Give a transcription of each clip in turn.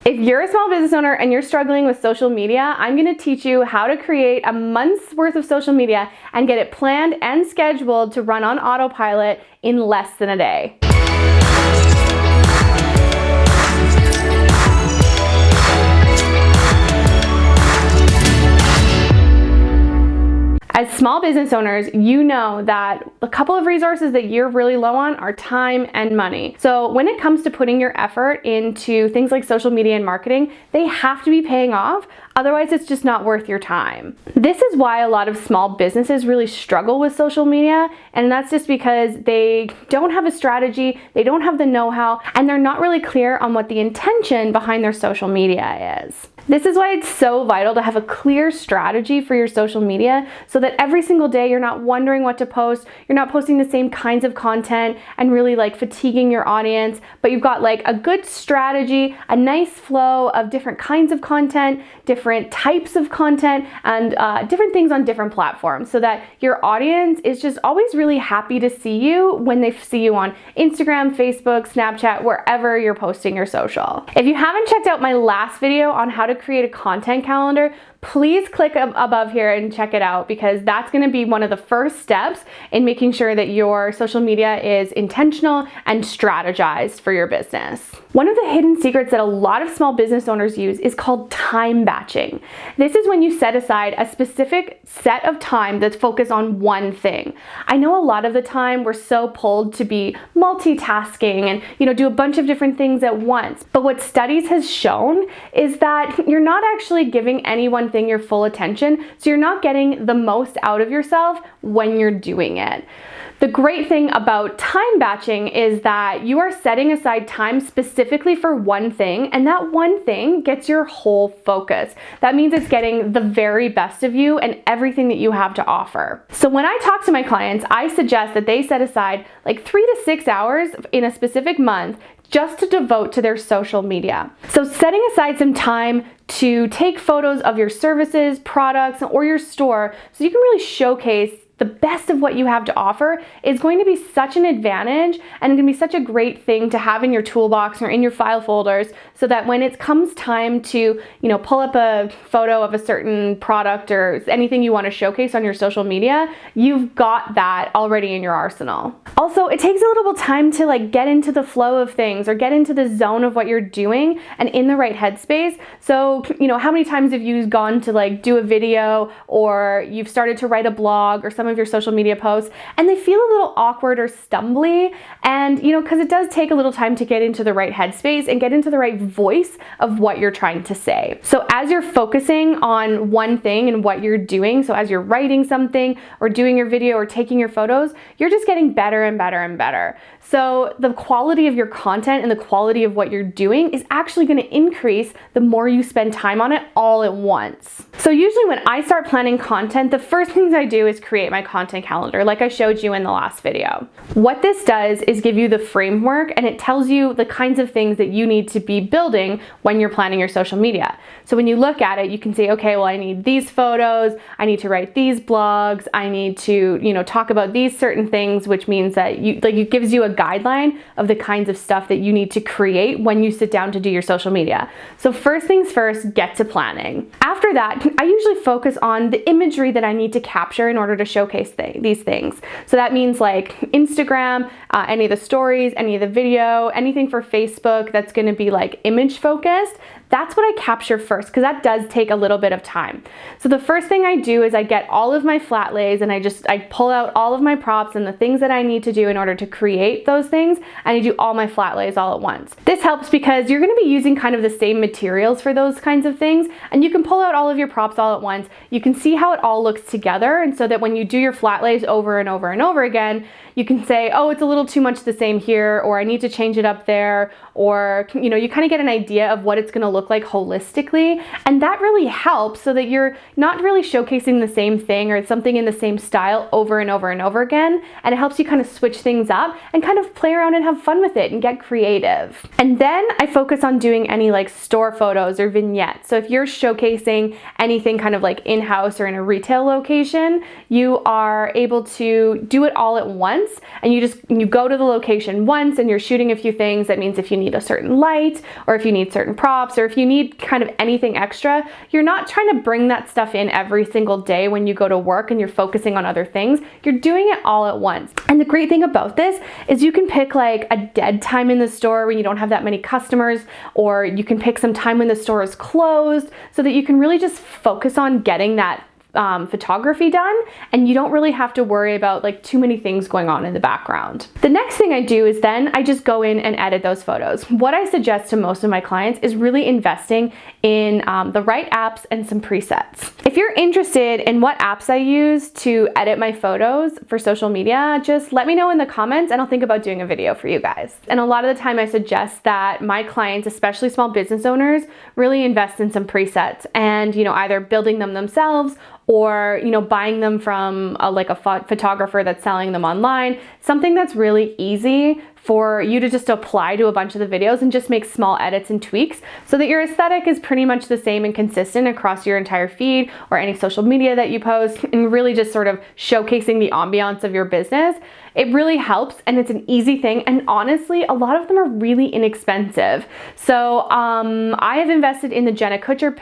If you're a small business owner and you're struggling with social media, I'm going to teach you how to create a month's worth of social media and get it planned and scheduled to run on autopilot in less than a day. As small business owners, you know that a couple of resources that you're really low on are time and money. So when it comes to putting your effort into things like social media and marketing, they have to be paying off. Otherwise, it's just not worth your time. This is why a lot of small businesses really struggle with social media, and that's just because they don't have a strategy, they don't have the know-how, and they're not really clear on what the intention behind their social media is. This is why it's so vital to have a clear strategy for your social media so that every single day you're not wondering what to post, you're not posting the same kinds of content and really like fatiguing your audience, but you've got like a good strategy, a nice flow of different kinds of content, different types of content, and different things on different platforms so that your audience is just always really happy to see you when they see you on Instagram, Facebook, Snapchat, wherever you're posting your social. If you haven't checked out my last video on how to create a content calendar, please click above here and check it out, because that's going to be one of the first steps in making sure that your social media is intentional and strategized for your business. One of the hidden secrets that a lot of small business owners use is called time batching. This is when you set aside a specific set of time that's focused on one thing. I know a lot of the time we're so pulled to be multitasking and do a bunch of different things at once. But what studies has shown is that you're not actually giving any one thing your full attention, so you're not getting the most out of yourself when you're doing it. The great thing about time batching is that you are setting aside time specifically for one thing, and that one thing gets your whole focus. That means it's getting the very best of you and everything that you have to offer. So when I talk to my clients, I suggest that they set aside like 3 to 6 hours in a specific month just to devote to their social media. So setting aside some time to take photos of your services, products, or your store so you can really showcase the best of what you have to offer is going to be such an advantage and going to be such a great thing to have in your toolbox or in your file folders, so that when it comes time to, pull up a photo of a certain product or anything you want to showcase on your social media, you've got that already in your arsenal. Also, it takes a little bit of time to get into the flow of things or get into the zone of what you're doing and in the right headspace. So, how many times have you gone to do a video, or you've started to write a blog or some of your social media posts, and they feel a little awkward or stumbly, and because it does take a little time to get into the right headspace and get into the right voice of what you're trying to say. So as you're focusing on one thing and what you're doing, so as you're writing something or doing your video or taking your photos, you're just getting better and better and better. So the quality of your content and the quality of what you're doing is actually going to increase the more you spend time on it all at once. So usually when I start planning content, the first things I do is create my content calendar, like I showed you in the last video. What this does is give you the framework, and it tells you the kinds of things that you need to be building when you're planning your social media. So when you look at it, you can say, okay, well, I need these photos, I need to write these blogs, I need to, talk about these certain things, which means that it gives you a guideline of the kinds of stuff that you need to create when you sit down to do your social media. So first things first, get to planning. After that, I usually focus on the imagery that I need to capture in order to showcase these things. So that means like Instagram, any of the stories, any of the video, anything for Facebook that's going to be like image focused. That's what I capture first, because that does take a little bit of time. So the first thing I do is I get all of my flat lays, and I pull out all of my props and the things that I need to do in order to create those things, and I do all my flat lays all at once. This helps because you're going to be using kind of the same materials for those kinds of things, and you can pull out all of your props all at once. You can see how it all looks together, and so that when you do your flat lays over and over and over again, you can say, oh, it's a little too much the same here, or I need to change it up there, or you kind of get an idea of what it's going to look like holistically, and that really helps so that you're not really showcasing the same thing or something in the same style over and over and over again, and it helps you kind of switch things up and kind of play around and have fun with it and get creative. And then I focus on doing any store photos or vignettes. So if you're showcasing anything kind of in-house or in a retail location, you are able to do it all at once once and you go to the location once and you're shooting a few things. That means if you need a certain light or if you need certain props or if you need kind of anything extra, you're not trying to bring that stuff in every single day when you go to work and you're focusing on other things. You're doing it all at once. And the great thing about this is you can pick like a dead time in the store when you don't have that many customers, or you can pick some time when the store is closed so that you can really just focus on getting that photography done, and you don't really have to worry about like too many things going on in the background. The next thing I do is then I just go in and edit those photos. What I suggest to most of my clients is really investing in the right apps and some presets. If you're interested in what apps I use to edit my photos for social media, just let me know in the comments and I'll think about doing a video for you guys. And a lot of the time I suggest that my clients, especially small business owners, really invest in some presets and, you know, either building them themselves or, you know, buying them from a photographer that's selling them online, something that's really easy for you to just apply to a bunch of the videos and just make small edits and tweaks so that your aesthetic is pretty much the same and consistent across your entire feed or any social media that you post, and really just sort of showcasing the ambiance of your business. It really helps, and it's an easy thing, and honestly, a lot of them are really inexpensive. So I have invested in the Jenna Kutcher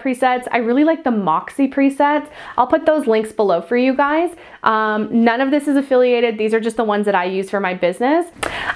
presets. I really like the Moxie presets. I'll put those links below for you guys. None of this is affiliated. These are just the ones that I use for my business.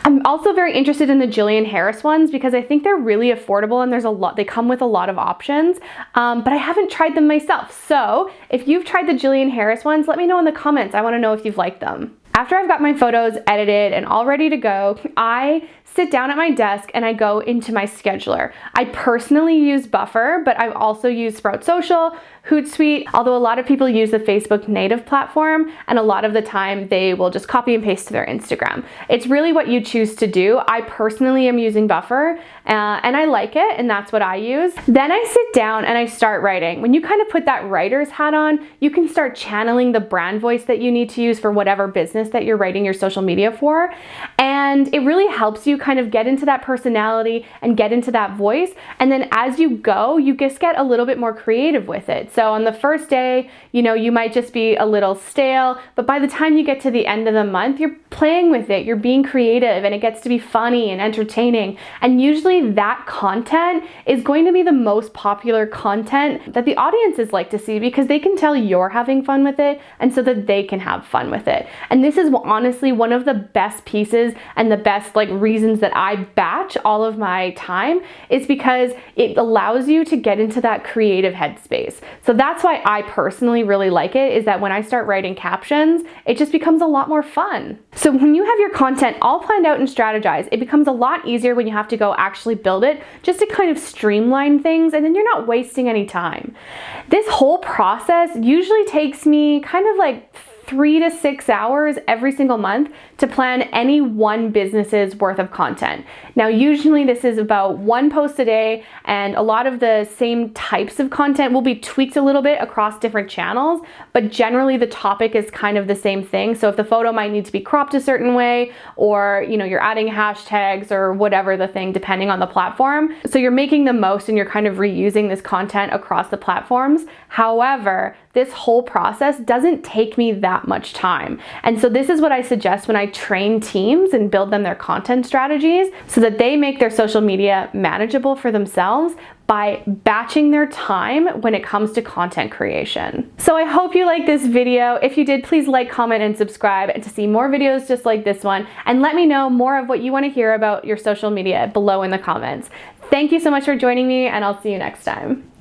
I'm also very interested in the Jillian Harris ones because I think they're really affordable and there's a lot, they come with a lot of options, but I haven't tried them myself. So if you've tried the Jillian Harris ones, let me know in the comments. I want to know if you've liked them. After I've got my photos edited and all ready to go, I sit down at my desk and I go into my scheduler. I personally use Buffer, but I've also used Sprout Social, Hootsuite, although a lot of people use the Facebook native platform, and a lot of the time they will just copy and paste to their Instagram. It's really what you choose to do. I personally am using Buffer and I like it, and that's what I use. Then I sit down and I start writing. When you kind of put that writer's hat on, you can start channeling the brand voice that you need to use for whatever business that you're writing your social media for. And it really helps you kind of get into that personality and get into that voice. And then as you go, you just get a little bit more creative with it. So on the first day, you know, you might just be a little stale, but by the time you get to the end of the month, you're playing with it, you're being creative, and it gets to be funny and entertaining. And usually that content is going to be the most popular content that the audiences like to see because they can tell you're having fun with it, and so that they can have fun with it. And this is honestly one of the best pieces and the best like reasons that I batch all of my time, is because it allows you to get into that creative headspace. So that's why I personally really like it, is that when I start writing captions, it just becomes a lot more fun. So when you have your content all planned out and strategized, it becomes a lot easier when you have to go actually build it, just to kind of streamline things, and then you're not wasting any time. This whole process usually takes me kind of like 3 to 6 hours every single month to plan any one business's worth of content. Now, usually this is about 1 post a day, and a lot of the same types of content will be tweaked a little bit across different channels, but generally the topic is kind of the same thing. So if the photo might need to be cropped a certain way, or you know, you're adding hashtags or whatever the thing, depending on the platform. So you're making the most and you're kind of reusing this content across the platforms. However, this whole process doesn't take me that much time. And so this is what I suggest when I train teams and build them their content strategies, so that they make their social media manageable for themselves by batching their time when it comes to content creation. So I hope you liked this video. If you did, please like, comment, and subscribe, and to see more videos just like this one. And let me know more of what you want to hear about your social media below in the comments. Thank you so much for joining me, and I'll see you next time.